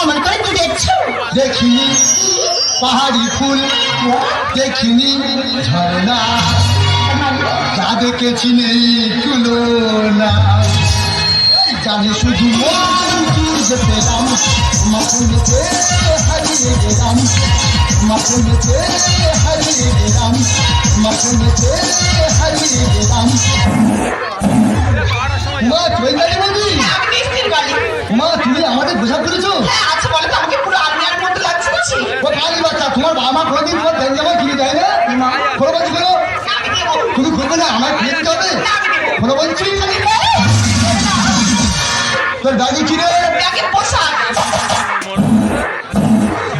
আমার করে কি দেখছো? দেখিনি পাহাড়ি ফুল, দেখিনি ঝর্ণা, যা দেখেছি নেই তুলনা। জানি শুধু মন যে পেলাম, মাখনেতে হারিয়ে গেলাম, মাখনেতে হারিয়ে গেলাম, মাখনেতে হারিয়ে গেলাম। মা চৈতালি বলি, আমি মিষ্টির বাড়ি। মা তুমি আমাদের বোঝা করেছো? হ্যাঁ আচ্ছা বলে তো আমাকে পুরো আর্মিয়ার মতো লাগছে না? ও কালী বাচ্চা, তোমার বাবা মা কোনোদিন তোমার ব্যাংক জামা কিনে দেয় না? খোলো বলছি খোলো। আমি দেবো। তুমি খুলবে না, আমার কিনে দিতে হবে। খোলো বলছি। তোর দাদি কিনে ব্যাগে পোশাক।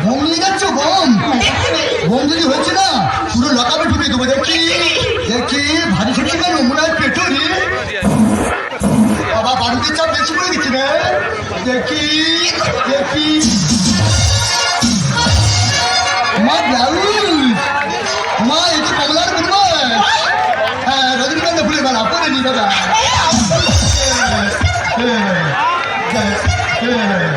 বোম নিয়ে যাচ্ছ? বোম দেখিনি। বোম যদি হচ্ছে না পুরো লকাবে ঢুকে দেবো। দেখি দেখি ভারী সত্যি কেন মনে হয় পেটরি। বাবা বাড়িতে চাপ বেশি করে দিচ্ছি রে। দেখি দেখি মা ব্লাউজ, মা এই তো কমলার বুড়ো। হ্যাঁ রজনীকান্ত ফুলের মালা পরে নি দাদা। হ্যাঁ, হ্যাঁ, হ্যাঁ।